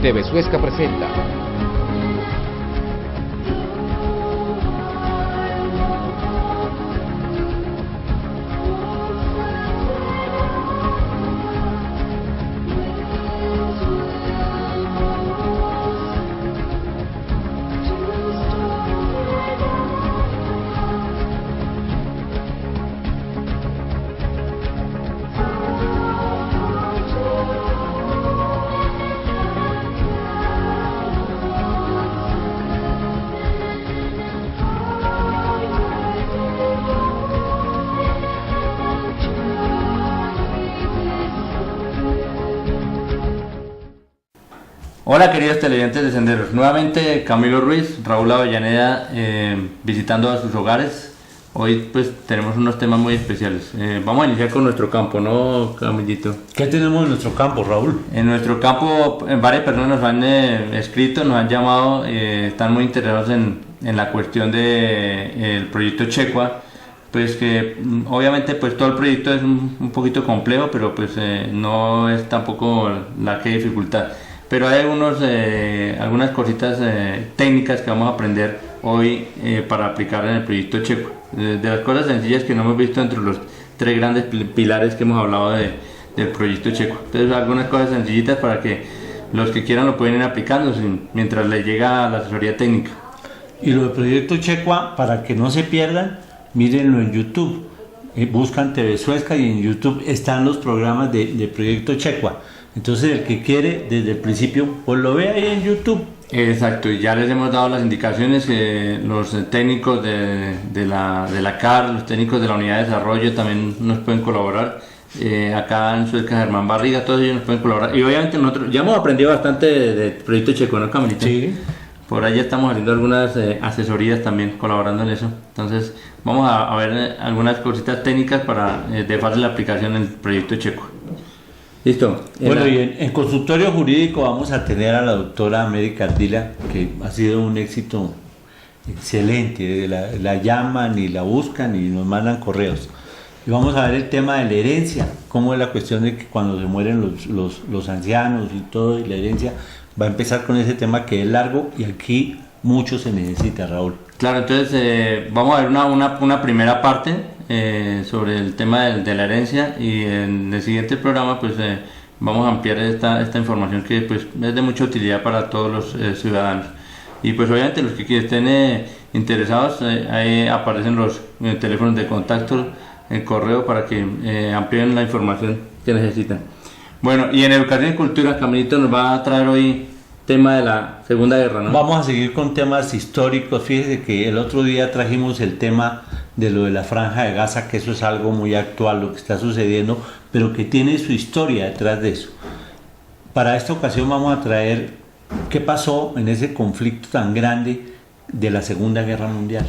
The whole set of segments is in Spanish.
TV Suezca presenta. Hola queridos televidentes de Senderos, nuevamente Camilo Ruiz, Raúl Avellaneda visitando a sus hogares. Hoy pues tenemos unos temas muy especiales. Vamos a iniciar con nuestro campo, ¿no, Camillito? ¿Qué tenemos en nuestro campo, Raúl? En nuestro campo varias personas nos han escrito, nos han llamado, están muy interesados en la cuestión del proyecto Checua. Pues que obviamente pues todo el proyecto es un poquito complejo, pero pues no es tampoco la que dificultad. Pero hay algunas cositas técnicas que vamos a aprender hoy para aplicar en el proyecto Checua. De las cosas sencillas que no hemos visto entre los tres grandes pilares que hemos hablado del proyecto Checua. Entonces algunas cosas sencillitas para que los que quieran lo pueden ir aplicando mientras les llega la asesoría técnica. Y lo del proyecto Checua, para que no se pierdan, mírenlo en YouTube. Buscan TV Suezca y en YouTube están los programas de proyecto Checua. Entonces el que quiere desde el principio, pues lo ve ahí en YouTube. Exacto, y ya les hemos dado las indicaciones que los técnicos de la CAR, los técnicos de la unidad de desarrollo también nos pueden colaborar. Acá en Suezca, Germán Barriga, todos ellos nos pueden colaborar. Y obviamente nosotros ya hemos aprendido bastante del proyecto Checua, ¿no, Camilito? Sí. Por ahí ya estamos haciendo algunas asesorías también, colaborando en eso. Entonces vamos a ver algunas cositas técnicas para de fácil aplicación en el proyecto Checua. Listo. Bueno, y en consultorio jurídico vamos a tener a la doctora América Ardila, que ha sido un éxito excelente. La llaman y la buscan y nos mandan correos. Y vamos a ver el tema de la herencia, cómo es la cuestión de que cuando se mueren los ancianos y todo, y la herencia, va a empezar con ese tema que es largo y aquí mucho se necesita, Raúl. Claro, entonces vamos a ver una primera parte sobre el tema de la herencia, y en el siguiente programa pues vamos a ampliar esta información que pues es de mucha utilidad para todos los ciudadanos. Y pues obviamente los que estén interesados, ahí aparecen los teléfonos de contacto, el correo, para que amplíen la información que necesitan. Bueno, y en Educación y Cultura, Camilito nos va a traer hoy tema de la Segunda Guerra, ¿no? Vamos a seguir con temas históricos. Fíjese que el otro día trajimos el tema de lo de la Franja de Gaza, que eso es algo muy actual, lo que está sucediendo, pero que tiene su historia detrás de eso. Para esta ocasión vamos a traer qué pasó en ese conflicto tan grande de la Segunda Guerra Mundial.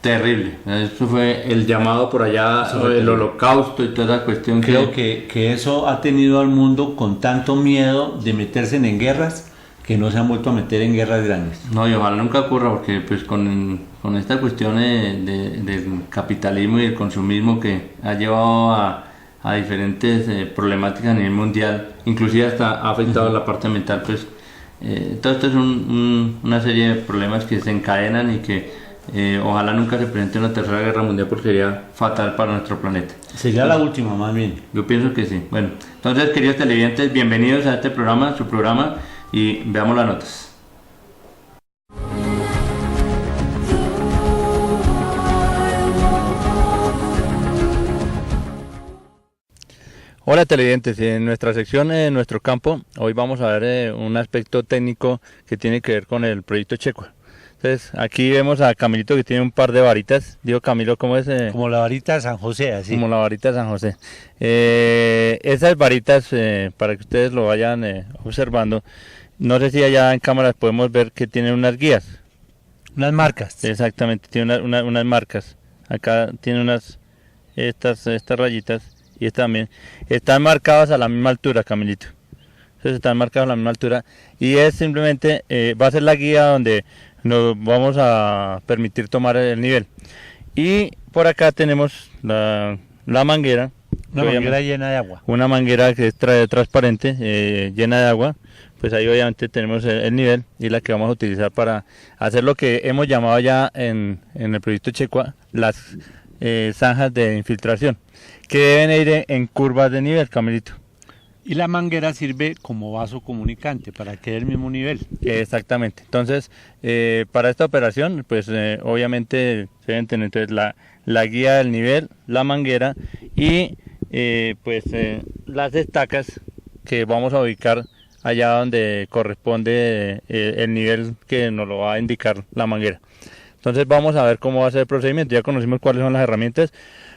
Terrible, eso fue el llamado por allá, el holocausto y toda esa cuestión. Creo que eso ha tenido al mundo con tanto miedo de meterse en guerras, que no se han vuelto a meter en guerras grandes. No, y ojalá nunca ocurra, porque pues con esta cuestión del capitalismo y el consumismo que ha llevado a diferentes problemáticas a nivel mundial, inclusive hasta ha afectado la parte mental, pues todo esto es una serie de problemas que se encadenan y que ojalá nunca se presente una tercera guerra mundial, porque sería fatal para nuestro planeta. Sería la última, más bien. Yo pienso que sí. Bueno, entonces queridos televidentes, bienvenidos a este programa, su programa, y veamos las notas. Hola televidentes, en nuestra sección, en nuestro campo, hoy vamos a ver un aspecto técnico que tiene que ver con el proyecto Checua. Entonces aquí vemos a Camilito que tiene un par de varitas. Digo, Camilo, ¿cómo es? Como la varita de San José, así. Como la varita de San José. Esas varitas, para que ustedes lo vayan observando, no sé si allá en cámaras podemos ver que tienen unas guías. Unas marcas. Exactamente, tiene unas marcas. Acá tiene estas rayitas, y estas también. Están marcadas a la misma altura, Camilito. Entonces están marcadas a la misma altura, y es simplemente, va a ser la guía donde nos vamos a permitir tomar el nivel. Y por acá tenemos la manguera Una manguera llena de agua. Una manguera que es transparente, llena de agua. Pues ahí obviamente tenemos el nivel y la que vamos a utilizar para hacer lo que hemos llamado ya en el proyecto Checua las zanjas de infiltración, que deben ir en curvas de nivel, Camilito. Y la manguera sirve como vaso comunicante para que dé el mismo nivel. Exactamente. Entonces, para esta operación, pues obviamente se deben tener entonces, la guía del nivel, la manguera y las estacas que vamos a ubicar allá donde corresponde el nivel que nos lo va a indicar la manguera. Entonces vamos a ver cómo va a ser el procedimiento. Ya conocimos cuáles son las herramientas.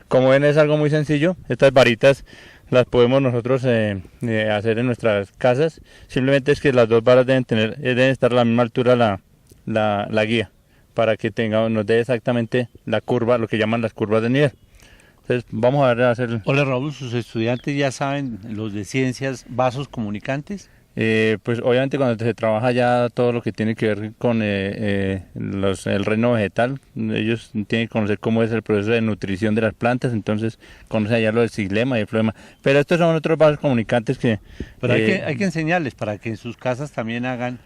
Como ven, es algo muy sencillo. Estas varitas las podemos nosotros hacer en nuestras casas. Simplemente es que las dos varas deben estar a la misma altura la guía, para que nos dé exactamente la curva, lo que llaman las curvas de nivel. Entonces vamos a ver a hacer. Hola Raúl, ¿sus estudiantes ya saben los de ciencias vasos comunicantes? Pues obviamente cuando se trabaja ya todo lo que tiene que ver con el reino vegetal, ellos tienen que conocer cómo es el proceso de nutrición de las plantas, entonces conocen allá lo del xilema y el floema. Pero estos son otros vasos comunicantes que... Pero hay que enseñarles para que en sus casas también hagan...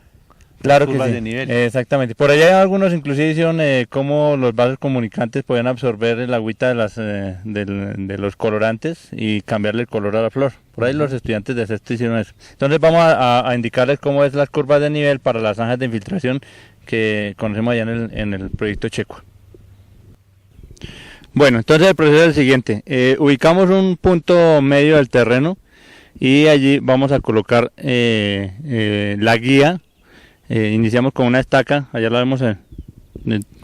Claro que sí, de nivel. Exactamente. Por allá algunos inclusive hicieron cómo los vasos comunicantes podían absorber el agüita de los colorantes y cambiarle el color a la flor. Por ahí los estudiantes de sexto hicieron eso. Entonces vamos a indicarles cómo es las curvas de nivel para las zanjas de infiltración que conocemos allá en el proyecto Checua. Bueno, entonces el proceso es el siguiente. Ubicamos un punto medio del terreno y allí vamos a colocar la guía. Iniciamos con una estaca, allá la vemos,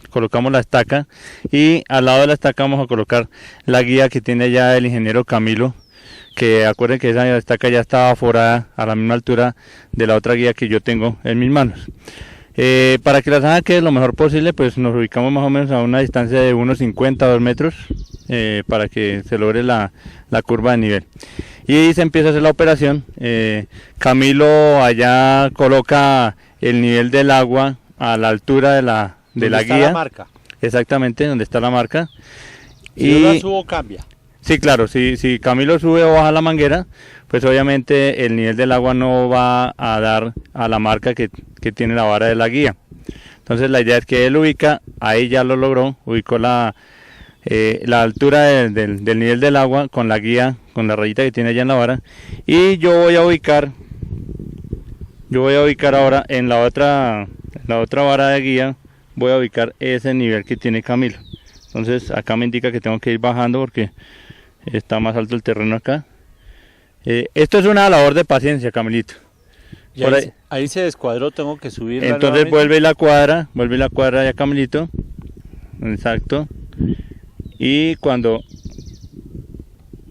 colocamos la estaca y al lado de la estaca vamos a colocar la guía que tiene ya el ingeniero Camilo, que acuerden que esa estaca ya estaba forada a la misma altura de la otra guía que yo tengo en mis manos. Para que la zanja quede lo mejor posible, pues nos ubicamos más o menos a una distancia de unos 50 a 2 metros para que se logre la curva de nivel. Y se empieza a hacer la operación. Camilo allá coloca el nivel del agua a la altura de la guía. ¿Dónde está la marca? Exactamente, donde está la marca. Si yo la subo, cambia. Sí, claro, si Camilo sube o baja la manguera, pues obviamente el nivel del agua no va a dar a la marca que tiene la vara de la guía. Entonces la idea es que él ubica, ahí ya lo logró, ubicó la altura del nivel del agua con la guía, con la rayita que tiene allá en la vara, y yo voy a ubicar ahora en la otra vara de guía, voy a ubicar ese nivel que tiene Camilo. Entonces acá me indica que tengo que ir bajando porque está más alto el terreno acá. Esto es una labor de paciencia, Camilito. Ahí se descuadró, tengo que subirla. Entonces nuevamente. vuelve y la cuadra ya, Camilito. Exacto. Y cuando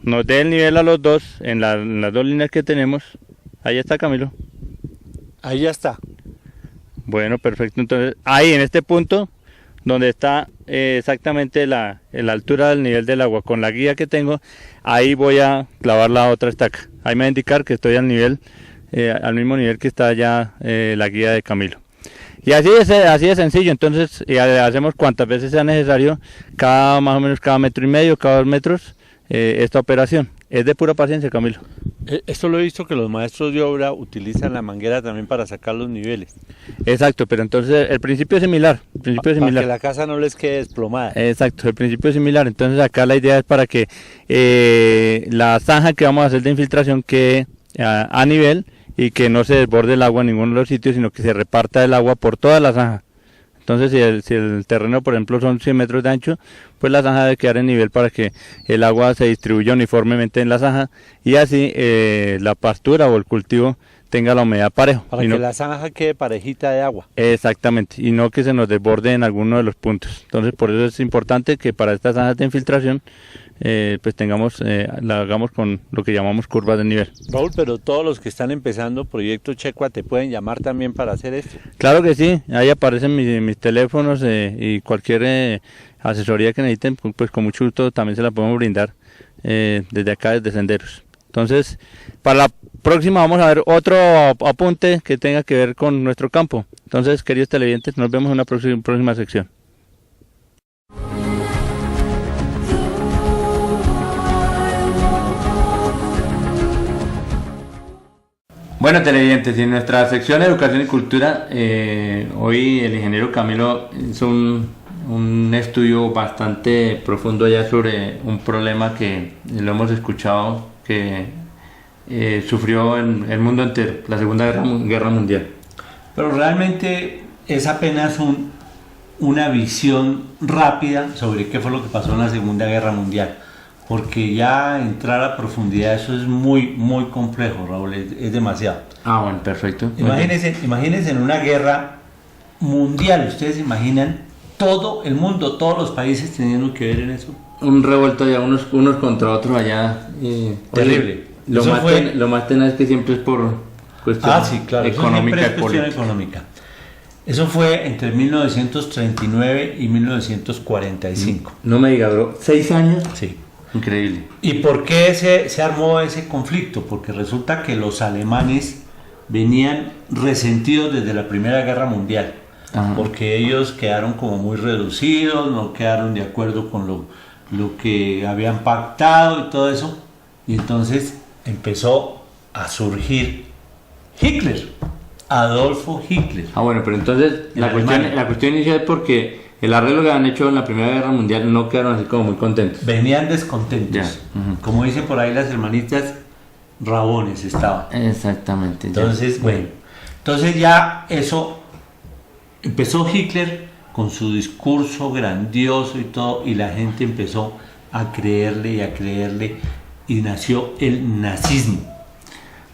nos dé el nivel a los dos, en las dos líneas que tenemos, ahí está, Camilo. Ahí ya está. Bueno, perfecto. Entonces, ahí en este punto, donde está exactamente la altura del nivel del agua con la guía que tengo, ahí voy a clavar la otra estaca. Ahí me va a indicar que estoy al mismo nivel que está ya la guía de Camilo. Y así de sencillo. Entonces hacemos cuantas veces sea necesario, más o menos cada metro y medio, cada 2 metros, esta operación. Es de pura paciencia, Camilo. Esto lo he visto que los maestros de obra utilizan la manguera también para sacar los niveles. Exacto, pero entonces el principio es similar. Para que la casa no les quede desplomada. Exacto, el principio es similar. Entonces acá la idea es para que la zanja que vamos a hacer de infiltración quede a nivel y que no se desborde el agua en ninguno de los sitios, sino que se reparta el agua por toda la zanja. Entonces si el terreno, por ejemplo, son 100 metros de ancho, pues la zanja debe quedar en nivel para que el agua se distribuya uniformemente en la zanja y así la pastura o el cultivo tenga la humedad parejo. Para que la zanja quede parejita de agua. Exactamente, y no que se nos desborde en alguno de los puntos. Entonces por eso es importante que para estas zanjas de infiltración pues la hagamos con lo que llamamos curvas de nivel. Raúl, pero todos los que están empezando Proyecto Checua te pueden llamar también para hacer esto. Claro que sí, ahí aparecen mis teléfonos y cualquier asesoría que necesiten, pues con mucho gusto también se la podemos brindar desde acá, desde Senderos. Entonces, para la próxima vamos a ver otro apunte que tenga que ver con nuestro campo. Entonces, queridos televidentes, nos vemos en una próxima sección. Bueno, televidentes, y en nuestra sección de Educación y Cultura, hoy el ingeniero Camilo hizo un estudio bastante profundo ya sobre un problema que lo hemos escuchado que sufrió en el mundo entero, la Segunda Guerra Mundial. Pero realmente es apenas una visión rápida sobre qué fue lo que pasó en la Segunda Guerra Mundial, porque ya entrar a profundidad eso es muy complejo, Raúl, es demasiado. Ah, bueno, perfecto. Imagínense en una guerra mundial, ustedes se imaginan todo el mundo, todos los países teniendo que ver en eso. Un revuelto ya unos contra otros allá. Terrible. Oye, lo más tenaz es que siempre es por cuestión económica y política. Eso fue entre 1939 y 1945. No me diga, bro, 6 años. Sí. Increíble. ¿Y por qué se armó ese conflicto? Porque resulta que los alemanes venían resentidos desde la Primera Guerra Mundial. Ajá. Porque ellos quedaron como muy reducidos, no quedaron de acuerdo con lo que habían pactado y todo eso. Y entonces empezó a surgir Hitler, Adolfo Hitler. Ah, bueno, pero entonces la cuestión inicial es porque el arreglo que han hecho en la Primera Guerra Mundial no quedaron así como muy contentos. Venían descontentos. Ya. Como dicen por ahí las hermanitas, rabones estaban. Exactamente. Entonces, ya. Bueno, entonces ya eso empezó Hitler con su discurso grandioso y todo, y la gente empezó a creerle y nació el nazismo.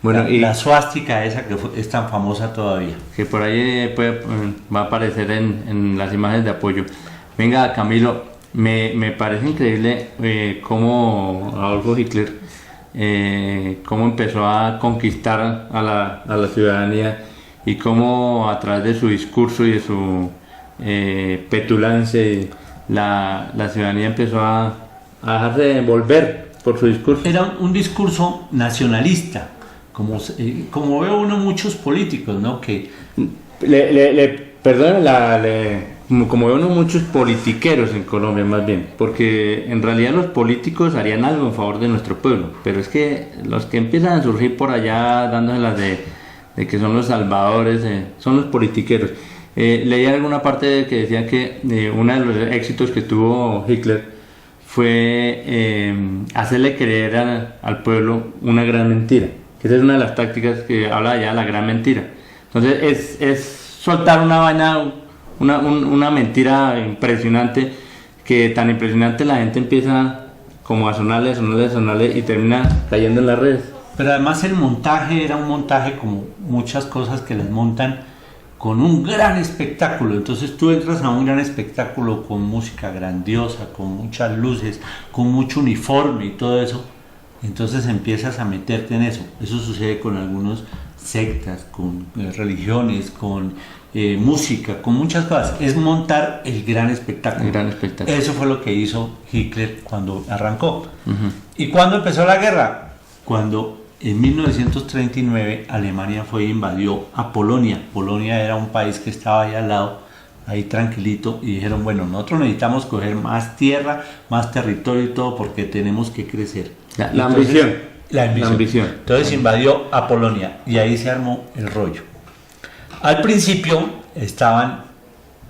Bueno, la suástica esa que es tan famosa todavía. Que por ahí va a aparecer en las imágenes de apoyo. Venga, Camilo, me parece increíble cómo Adolfo Hitler cómo empezó a conquistar a la ciudadanía y cómo a través de su discurso y de su petulancia la ciudadanía empezó a dejarse envolver por su discurso. Era un discurso nacionalista. Como veo uno muchos políticos, ¿no? Que como veo uno muchos politiqueros en Colombia más bien, porque en realidad los políticos harían algo en favor de nuestro pueblo, pero es que los que empiezan a surgir por allá dándoselas de que son los salvadores, son los politiqueros. Leí alguna parte que decía que uno de los éxitos que tuvo Hitler fue hacerle creer al pueblo una gran mentira. Esa es una de las tácticas que habla ya de la gran mentira. Entonces es soltar una vaina, una mentira impresionante, que tan impresionante la gente empieza como a sonarle y termina cayendo en las redes. Pero además el montaje era un montaje como muchas cosas que les montan con un gran espectáculo. Entonces tú entras a un gran espectáculo con música grandiosa, con muchas luces, con mucho uniforme y todo eso. Entonces empiezas a meterte en eso. Eso sucede con algunas sectas, con religiones, con música, con muchas cosas. Es montar el gran espectáculo. El gran espectáculo. Eso fue lo que hizo Hitler cuando arrancó. Uh-huh. ¿Y cuándo empezó la guerra? Cuando en 1939 Alemania fue e invadió a Polonia. Polonia era un país que estaba ahí al lado, ahí tranquilito, y dijeron, bueno, nosotros necesitamos coger más tierra, más territorio y todo porque tenemos que crecer. La ambición. La ambición. Entonces invadió a Polonia y ahí se armó el rollo. Al principio estaban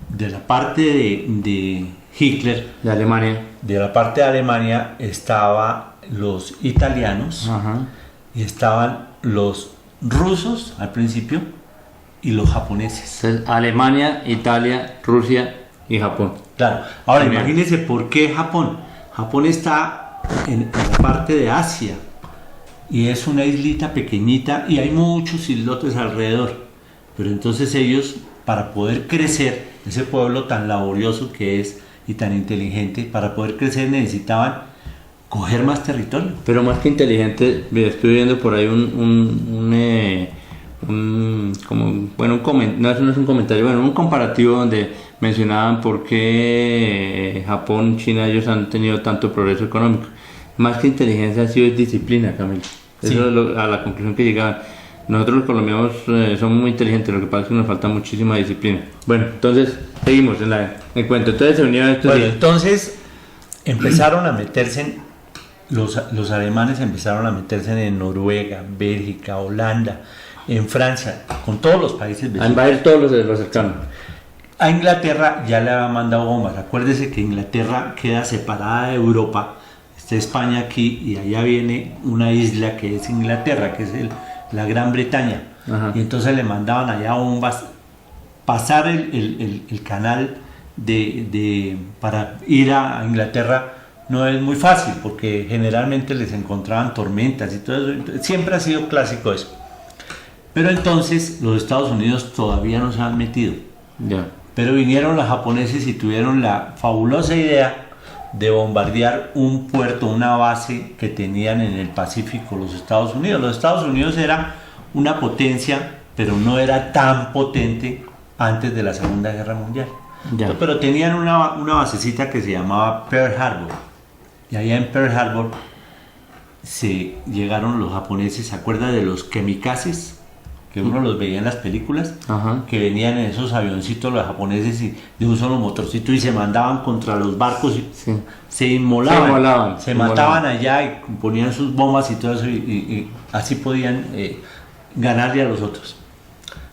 de la parte de Hitler, de la parte de Alemania estaban los italianos. Ajá. Y estaban los rusos al principio y los japoneses. Entonces, Alemania, Italia, Rusia y Japón. Claro. Ahora imagínense por qué Japón. Japón está en la parte de Asia y es una islita pequeñita y hay muchos islotes alrededor, pero entonces ellos, para poder crecer, ese pueblo tan laborioso que es y tan inteligente, para poder crecer necesitaban coger más territorio. Pero más que inteligente, estoy viendo por ahí un comparativo donde mencionaban por qué Japón, China, ellos han tenido tanto progreso económico. Más que inteligencia ha sido disciplina, Camilo. Sí. Eso es a la conclusión que llegaban. Nosotros los colombianos somos muy inteligentes, lo que pasa es que nos falta muchísima disciplina. Bueno, entonces seguimos en el cuento. Entonces se unieron estos días. Entonces empezaron a meterse los alemanes empezaron a meterse en Noruega, Bélgica, Holanda, en Francia, con todos los países A vecinos. invadir todos los cercanos. A Inglaterra ya le había mandado bombas. Acuérdese que Inglaterra queda separada de Europa. Está España aquí y allá viene una isla que es Inglaterra, que es la Gran Bretaña. Ajá. Y entonces le mandaban allá bombas. Pasar el canal para ir a Inglaterra no es muy fácil porque generalmente les encontraban tormentas y todo eso. Siempre ha sido clásico eso. Pero entonces los Estados Unidos todavía no se han metido. Ya. Pero vinieron los japoneses y tuvieron la fabulosa idea de bombardear un puerto, una base que tenían en el Pacífico los Estados Unidos. Los Estados Unidos era una potencia, pero no era tan potente antes de la Segunda Guerra Mundial. Ya. Pero tenían una basecita que se llamaba Pearl Harbor. Y allá en Pearl Harbor se llegaron los japoneses, ¿se acuerda de los kamikazes? Que uno los veía en las películas, Ajá. que venían en esos avioncitos los japoneses y de un solo motorcito y se mandaban contra los barcos y Sí. se inmolaban, Se mataban inmolaban. allá y ponían sus bombas y todo eso y así podían ganarle a los otros.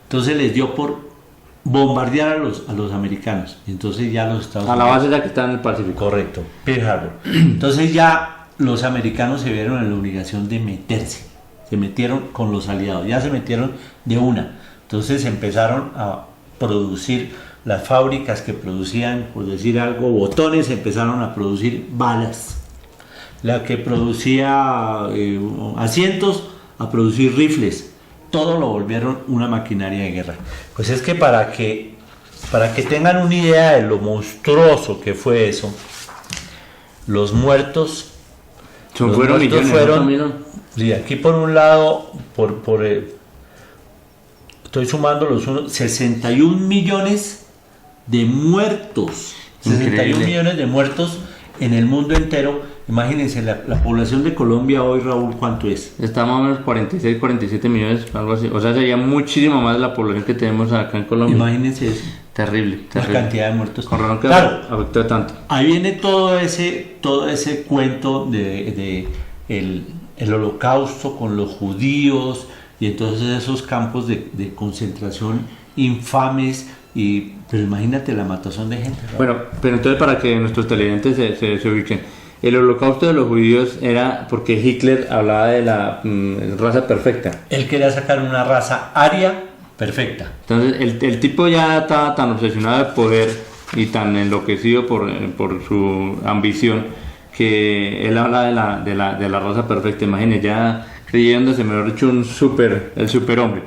Entonces les dio por bombardear a los americanos y entonces ya los Estados A la Unidos... base ya que está en el Pacífico. Correcto, Pearl Harbor. Entonces ya los americanos se vieron en la obligación de meterse. Se metieron con los aliados, ya se metieron de una. Entonces empezaron a producir las fábricas que producían, por decir algo, botones, empezaron a producir balas. La que producía asientos, a producir rifles. Todo lo volvieron una maquinaria de guerra. Pues es que para que tengan una idea de lo monstruoso que fue eso, los muertos Fueron millones, fueron, ¿no? sí, aquí por un lado, estoy sumando los unos, 61 millones de muertos. Increíble. 61 millones de muertos en el mundo entero. Imagínense, la población de Colombia hoy, Raúl, ¿cuánto es? Está más o menos 46, 47 millones, algo así. O sea, sería muchísimo más la población que tenemos acá en Colombia. Imagínense eso, Terrible, la terrible. cantidad de muertos. Con razón que Claro, afectó tanto. ahí viene todo ese cuento de el holocausto con los judíos y entonces esos campos de concentración infames pero imagínate la matazón de gente, ¿no? Bueno, pero entonces para que nuestros televidentes se ubiquen, el holocausto de los judíos era porque Hitler hablaba de la raza perfecta. Él quería sacar una raza aria perfecta. Entonces el tipo ya estaba tan obsesionado de poder y tan enloquecido por su ambición que él habla de la raza perfecta. Imagínense, ya creyéndose, mejor dicho, el superhombre.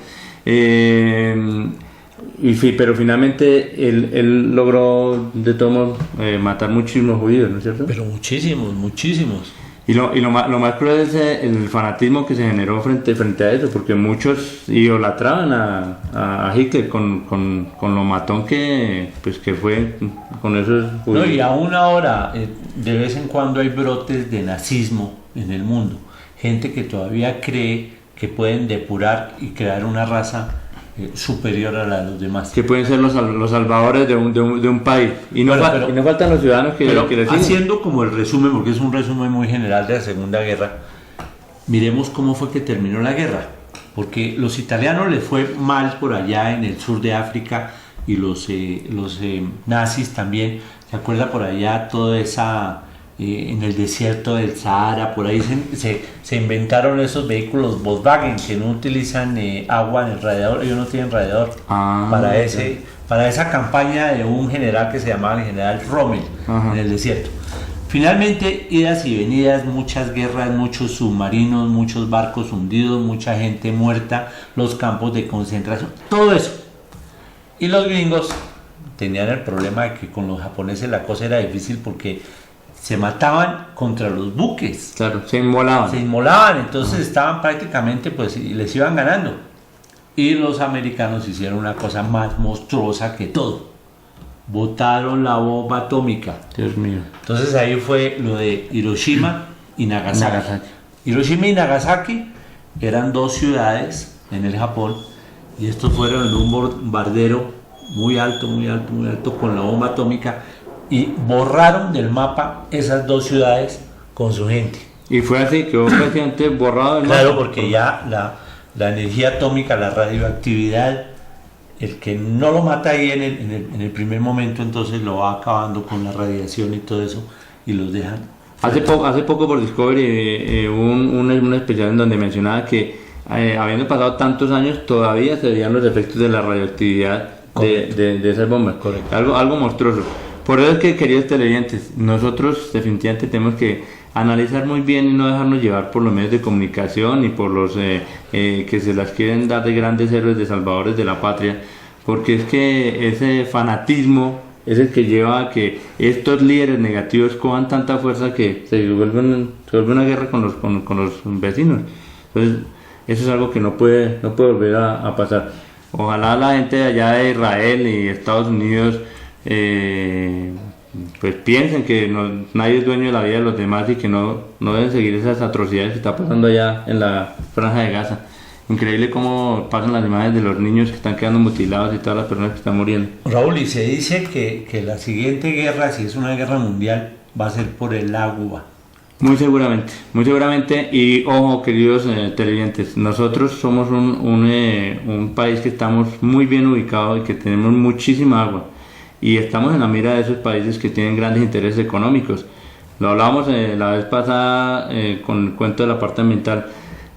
Pero finalmente él logró de todos modos matar muchísimos judíos, ¿no es cierto? Pero muchísimos. Y lo más cruel es el fanatismo que se generó frente a eso, porque muchos idolatraban a Hitler con lo matón que fue con esos judíos. No, y aún ahora, de vez en cuando hay brotes de nazismo en el mundo. Gente que todavía cree que pueden depurar y crear una raza superior a la de los demás. Que pueden ser los salvadores de un país. Y no faltan los ciudadanos que Pero le siguen. haciendo como el resumen, porque es un resumen muy general de la Segunda Guerra, miremos cómo fue que terminó la guerra. Porque los italianos les fue mal por allá en el sur de África y los nazis también. ¿Se acuerda por allá toda esa... en el desierto del Sahara, por ahí se inventaron esos vehículos Volkswagen que no utilizan agua en el radiador, ellos no tienen radiador para esa campaña de un general que se llamaba el general Rommel. Ajá. En el desierto. Finalmente, idas y venidas, muchas guerras, muchos submarinos, muchos barcos hundidos, mucha gente muerta, los campos de concentración, todo eso. Y los gringos tenían el problema de que con los japoneses la cosa era difícil porque se mataban contra los buques. Claro, se inmolaban. Entonces estaban prácticamente, pues, y les iban ganando. Y los americanos hicieron una cosa más monstruosa que todo. Botaron la bomba atómica. Dios mío. Entonces ahí fue lo de Hiroshima y Nagasaki. Hiroshima y Nagasaki eran dos ciudades en el Japón. Y estos fueron en un bombardero muy alto con la bomba atómica. Y borraron del mapa esas dos ciudades con su gente. Y fue así, quedó prácticamente borrado del mapa. Claro, porque ya la energía atómica, la radioactividad, el que no lo mata ahí en el primer momento, entonces lo va acabando con la radiación y todo eso, y los dejan. Hace poco por Discovery hubo un especial en donde mencionaba que habiendo pasado tantos años todavía se veían los efectos de la radioactividad de esas bombas. Correcto. Algo monstruoso. Por eso es que, queridos televidentes, nosotros definitivamente tenemos que analizar muy bien y no dejarnos llevar por los medios de comunicación y por los que se las quieren dar de grandes héroes, de salvadores de la patria, porque es que ese fanatismo es el que lleva a que estos líderes negativos cojan tanta fuerza que se vuelve una guerra con los vecinos. Entonces eso es algo que no puede volver a pasar. Ojalá la gente de allá de Israel y Estados Unidos pues piensen que nadie es dueño de la vida de los demás y que no deben seguir esas atrocidades que está pasando allá en la franja de Gaza. Increíble cómo pasan las imágenes de los niños que están quedando mutilados y todas las personas que están muriendo. Raúl, y se dice que la siguiente guerra, si es una guerra mundial, va a ser por el agua. Muy seguramente, y ojo, queridos televidentes, nosotros somos un país que estamos muy bien ubicado y que tenemos muchísima agua, y estamos en la mira de esos países que tienen grandes intereses económicos. Lo hablábamos la vez pasada con el cuento de la parte ambiental.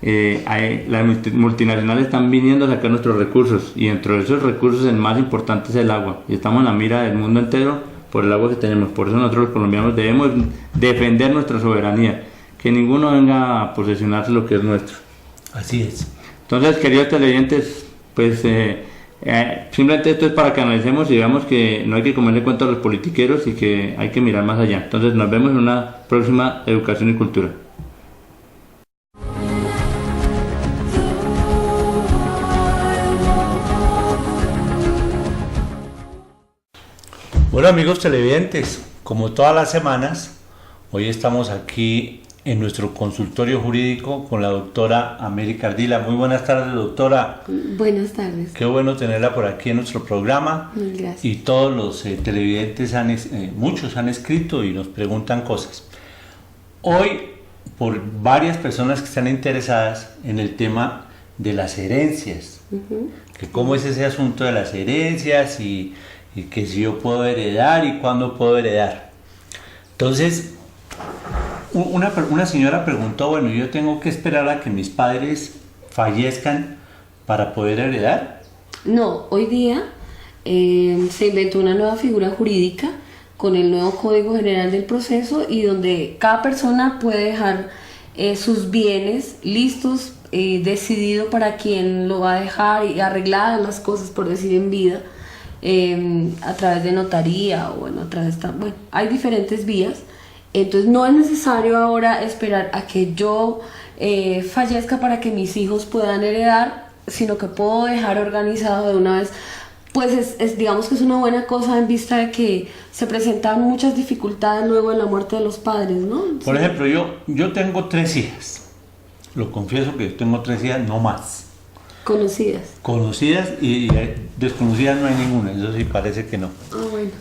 Las multinacionales están viniendo a sacar nuestros recursos, y dentro de esos recursos el más importante es el agua, y estamos en la mira del mundo entero por el agua que tenemos. Por eso nosotros los colombianos debemos defender nuestra soberanía, que ninguno venga a posesionarse lo que es nuestro. Así es. Entonces, queridos televidentes, pues simplemente esto es para que analicemos y veamos que no hay que comerle cuento a los politiqueros y que hay que mirar más allá. Entonces nos vemos en una próxima Educación y Cultura. Bueno, amigos televidentes, como todas las semanas, hoy estamos aquí en nuestro consultorio jurídico con la doctora América Ardila. Muy buenas tardes, doctora. Buenas tardes. Qué bueno tenerla por aquí en nuestro programa. Gracias. Y todos los televidentes, muchos han escrito y nos preguntan cosas. Hoy, por varias personas que están interesadas en el tema de las herencias, que cómo es ese asunto de las herencias y que si yo puedo heredar y cuándo puedo heredar. Entonces, una señora preguntó, bueno, ¿yo tengo que esperar a que mis padres fallezcan para poder heredar? No, hoy día se inventó una nueva figura jurídica con el nuevo Código General del Proceso, y donde cada persona puede dejar sus bienes listos, decidido para quién lo va a dejar y arregladas las cosas, por decir, en vida. A través de notaría, o bueno, a través de hay diferentes vías. Entonces no es necesario ahora esperar a que yo fallezca para que mis hijos puedan heredar, sino que puedo dejar organizado de una vez. Pues digamos que es una buena cosa en vista de que se presentan muchas dificultades luego de la muerte de los padres, ¿no? Por ejemplo, yo tengo 3 hijas, lo confieso que tengo 3 hijas, no más. Conocidas y desconocidas no hay ninguna, eso sí parece que no. Bueno.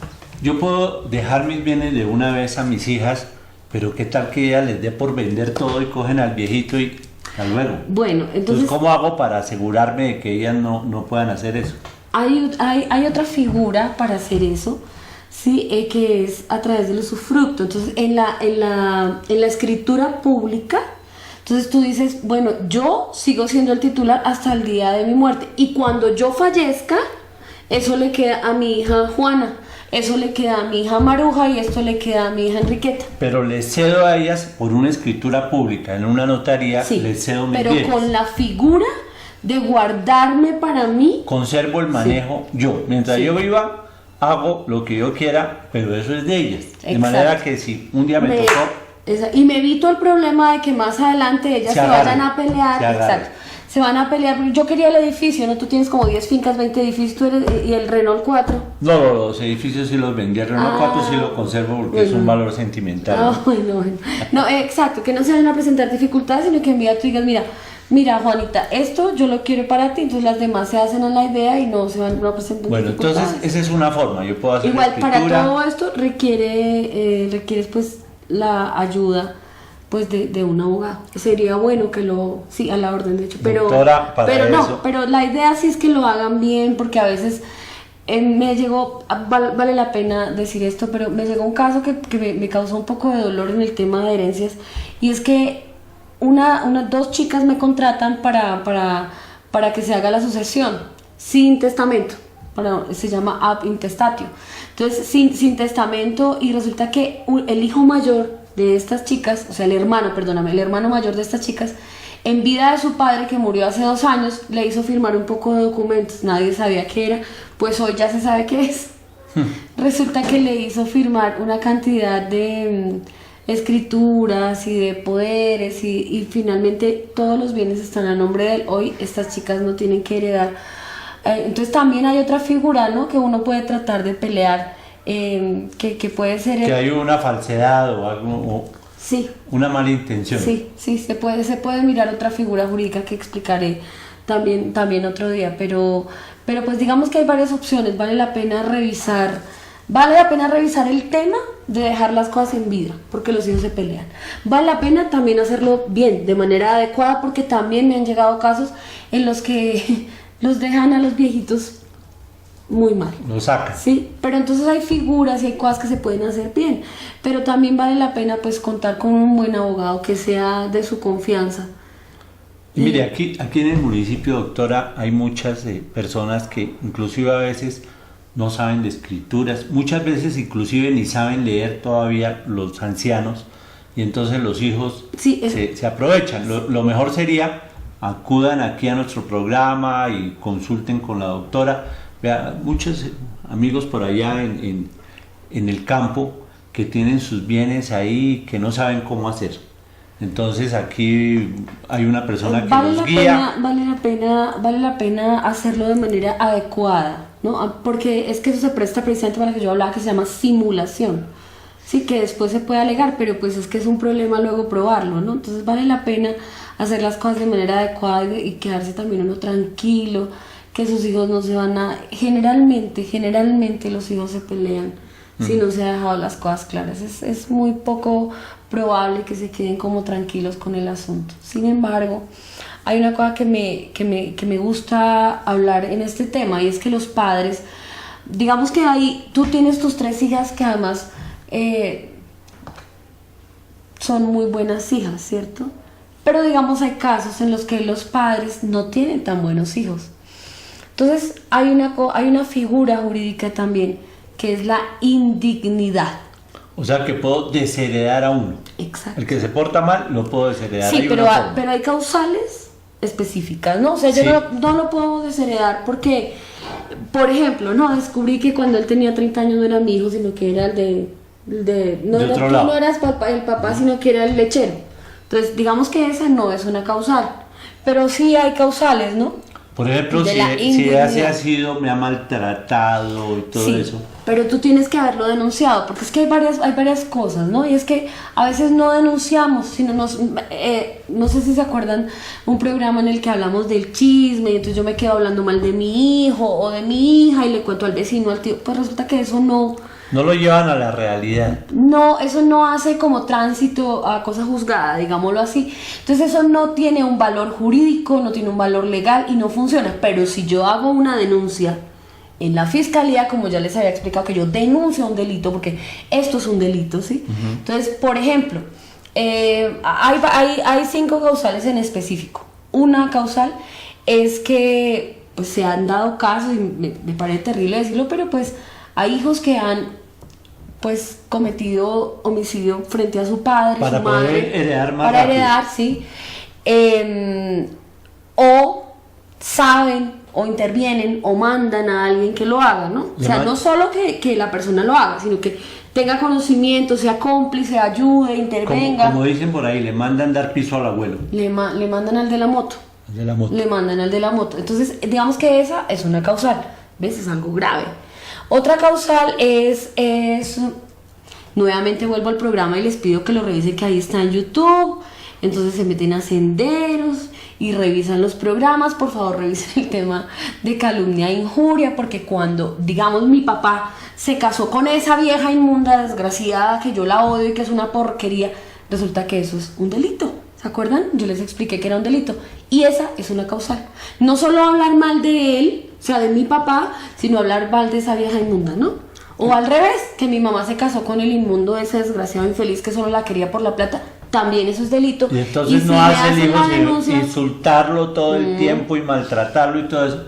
Yo puedo dejar mis bienes de una vez a mis hijas, pero qué tal que ella les dé por vender todo y cogen al viejito y hasta luego. Bueno, entonces ¿cómo hago para asegurarme de que ellas no puedan hacer eso? Hay otra figura para hacer eso, sí, que es a través del usufructo. Entonces en la escritura pública, entonces tú dices, bueno, yo sigo siendo el titular hasta el día de mi muerte, y cuando yo fallezca, eso le queda a mi hija Juana, eso le queda a mi hija Maruja, y esto le queda a mi hija Enriqueta. Pero les cedo a ellas por una escritura pública, en una notaría, sí, les cedo mis bienes. Pero con la figura de guardarme para mí. Conservo el manejo, sí, yo. Mientras yo viva, hago lo que yo quiera, pero eso es de ellas. Exacto. De manera que si un día me tocó... Y me evito el problema de que más adelante ellas se vayan a pelear. Exacto. Se van a pelear. Yo quería el edificio, ¿no? Tú tienes como 10 fincas, 20 edificios, y el Renault 4. No, los edificios sí los vendí. El Renault 4 sí lo conservo porque es un valor sentimental. Bueno. No, exacto, que no se vayan a presentar dificultades, sino que en vida tú digas, mira, Juanita, esto yo lo quiero para ti, entonces las demás se hacen a la idea y no se van a presentar. Bueno, entonces esa es una forma, yo puedo hacer igual, para todo esto requieres pues la ayuda pues de un abogado. Sería bueno que sí, a la orden de hecho, pero, Doctora, pero no, eso. pero la idea sí es que lo hagan bien, porque a veces me llegó, vale la pena decir esto, pero me llegó un caso que me causó un poco de dolor en el tema de herencias, y es que dos chicas me contratan para que se haga la sucesión sin testamento, se llama ab intestatio. Entonces, sin testamento, y resulta que el hijo mayor de estas chicas, o sea, el hermano mayor de estas chicas, en vida de su padre, que murió hace 2 años, le hizo firmar un poco de documentos, nadie sabía qué era, pues hoy ya se sabe qué es. Resulta que le hizo firmar una cantidad de escrituras y de poderes, y finalmente todos los bienes están a nombre de él. Hoy estas chicas no tienen que heredar. Entonces también hay otra figura, ¿no?, que uno puede tratar de pelear, que puede ser... Que hay una falsedad o algo, sí, una mala intención. sí, se puede mirar otra figura jurídica que explicaré también otro día, pero pues digamos que hay varias opciones. Vale la pena revisar el tema de dejar las cosas en vida, porque los hijos se pelean. Vale la pena también hacerlo bien, de manera adecuada, porque también me han llegado casos en los que los dejan a los viejitos muy mal. Lo sacan. Sí, pero entonces hay figuras y hay cosas que se pueden hacer bien, pero también vale la pena pues contar con un buen abogado que sea de su confianza. Y mire, aquí en el municipio, doctora, hay muchas personas que inclusive a veces no saben de escrituras, muchas veces inclusive ni saben leer todavía los ancianos, y entonces los hijos Sí, se aprovechan. Lo mejor sería acudan aquí a nuestro programa y consulten con la doctora. Vea, muchos amigos por allá en el campo que tienen sus bienes ahí, que no saben cómo hacer. Entonces aquí hay una persona que los guía. Vale la pena hacerlo de manera adecuada, ¿no? Porque es que eso se presta precisamente para lo que yo hablaba, que se llama simulación. Sí, que después se puede alegar, pero pues es que es un problema luego probarlo, ¿no? Entonces vale la pena hacer las cosas de manera adecuada y quedarse también uno tranquilo, que sus hijos no se van a... Generalmente los hijos se pelean si no se ha dejado las cosas claras. Es muy poco probable que se queden como tranquilos con el asunto. Sin embargo, hay una cosa que me gusta hablar en este tema, y es que los padres, digamos que tú tienes tus 3 hijas que además son muy buenas hijas, ¿cierto? Pero digamos hay casos en los que los padres no tienen tan buenos hijos. Entonces hay una figura jurídica también, que es la indignidad. O sea que puedo desheredar a uno. Exacto. El que se porta mal lo puedo desheredar. Sí, Hay pero una forma. hay causales específicas, ¿no? O sea, yo Sí. no lo puedo desheredar porque, por ejemplo, no descubrí que cuando él tenía 30 años no era mi hijo, sino que era el no De era, otro tú lado. no eras el papá, sino que era el lechero. Entonces, digamos que esa no es una causal, pero sí hay causales, ¿no? Por ejemplo, de si la ella se indignidad. ha sido, me ha maltratado y todo Sí, eso. pero tú tienes que haberlo denunciado, porque es que hay varias cosas, ¿no? Y es que a veces no denunciamos, sino no sé si se acuerdan un programa en el que hablamos del chisme, y entonces yo me quedo hablando mal de mi hijo o de mi hija y le cuento al vecino, al tío. Pues resulta que eso no No lo llevan a la realidad. eso no hace como tránsito a cosa juzgada, digámoslo así. Entonces eso no tiene un valor jurídico, no tiene un valor legal y no funciona. Pero si yo hago una denuncia en la fiscalía, como ya les había explicado, que yo denuncio un delito, porque esto es un delito, ¿sí? Entonces, por ejemplo, hay 5 causales en específico. Una causal es que pues, se han dado casos, y me parece terrible decirlo, pero pues hay hijos que han pues cometido homicidio frente a su padre, Para su poder madre, heredar más para rápido. heredar, sí, o saben o intervienen o mandan a alguien que lo haga, ¿no? O sea, no solo que la persona lo haga, sino que tenga conocimiento, sea cómplice, ayude, intervenga. Como dicen por ahí, le mandan dar piso al abuelo. Le mandan al de la moto. De la moto. Le mandan al de la moto. Entonces, digamos que esa es una causal. ¿Ves? Es algo grave. Otra causal es nuevamente vuelvo al programa y les pido que lo revisen, que ahí está en YouTube. Entonces se meten a Senderos y revisan los programas. Por favor, revisen el tema de calumnia e injuria, porque cuando, digamos, mi papá se casó con esa vieja inmunda, desgraciada, que yo la odio y que es una porquería, resulta que eso es un delito. ¿Se acuerdan? Yo les expliqué que era un delito. Y esa es una causal. No solo hablar mal de él, o sea, de mi papá, sino hablar mal de esa vieja inmunda, ¿no? O al revés, que mi mamá se casó con el inmundo, ese desgraciado infeliz que solo la quería por la plata, también eso es delito. Y entonces si no le hace el hacen hijo la sino denuncia, insultarlo todo el tiempo y maltratarlo y todo eso.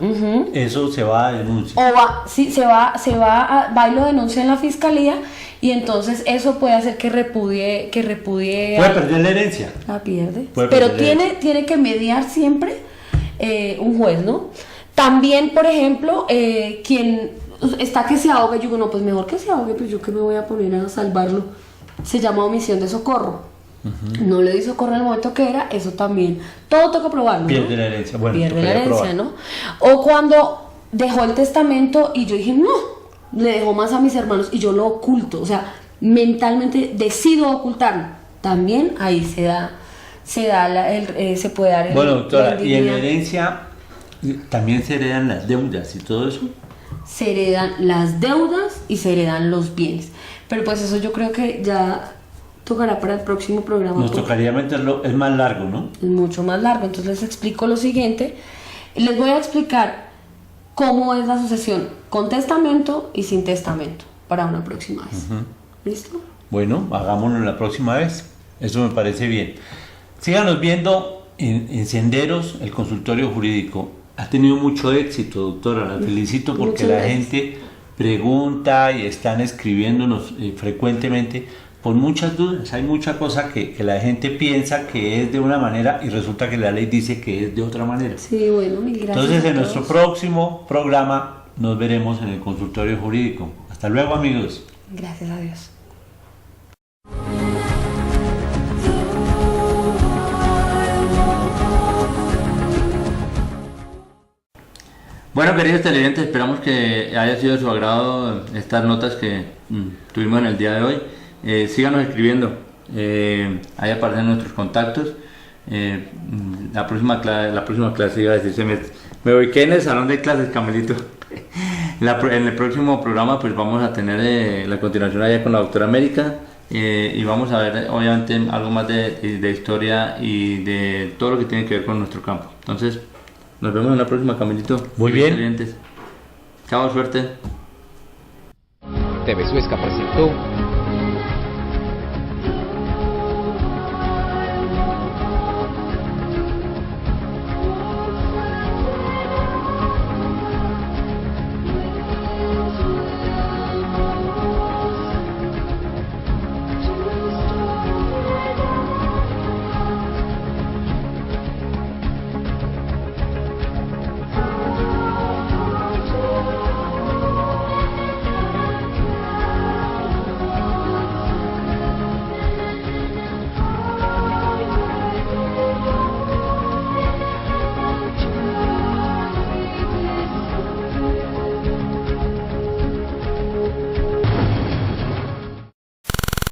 Eso se va a denuncia. o va, sí, va y lo denuncia en la fiscalía, y entonces eso puede hacer que repudie Puede perder la herencia. la pierde. Puede Pero perder tiene que mediar siempre un juez, ¿no? También, por ejemplo, quien está que se ahogue, yo digo, no, pues mejor que se ahogue, pues yo que me voy a poner a salvarlo. Se llama omisión de socorro. No le di socorro en el momento que era, eso también. Todo toca probarlo, ¿no? Pierde la herencia. Bueno, Pierde la tocaría herencia, probar. ¿no? O cuando dejó el testamento y yo dije, no, le dejó más a mis hermanos y yo lo oculto, o sea, mentalmente decido ocultarlo. También ahí se puede dar el. Bueno, doctora, la y en la indignidad. herencia también se heredan las deudas y todo eso. Se heredan las deudas y se heredan los bienes. Pero pues eso yo creo que ya tocará para el próximo programa. Nos porque tocaría meterlo, es más largo, ¿no? es mucho más largo. Entonces les explico lo siguiente. Les voy a explicar cómo es la sucesión con testamento y sin testamento para una próxima vez. ¿Listo? Bueno, hagámoslo la próxima vez. Eso me parece bien. Síganos viendo en Senderos, el consultorio jurídico. Ha tenido mucho éxito, doctora. La felicito porque Muchas la gracias. gente pregunta y están escribiéndonos frecuentemente por muchas dudas. Hay mucha cosa que la gente piensa que es de una manera y resulta que la ley dice que es de otra manera. Sí, bueno, mil gracias. Entonces, a en nuestro todos. próximo programa nos veremos en el consultorio jurídico. Hasta luego, amigos. Gracias a Dios. Bueno, queridos televidentes, esperamos que haya sido de su agrado estas notas que tuvimos en el día de hoy. Síganos escribiendo, ahí aparecen nuestros contactos. La próxima clase iba a decir, me ubiqué en el salón de clases, Camelito. En el próximo programa pues vamos a tener la continuación allá con la doctora América, y vamos a ver obviamente algo más de historia y de todo lo que tiene que ver con nuestro campo. Entonces, nos vemos en la próxima, Camelito. Muy bien. Excelentes. Chao, suerte. TV Suezca presentó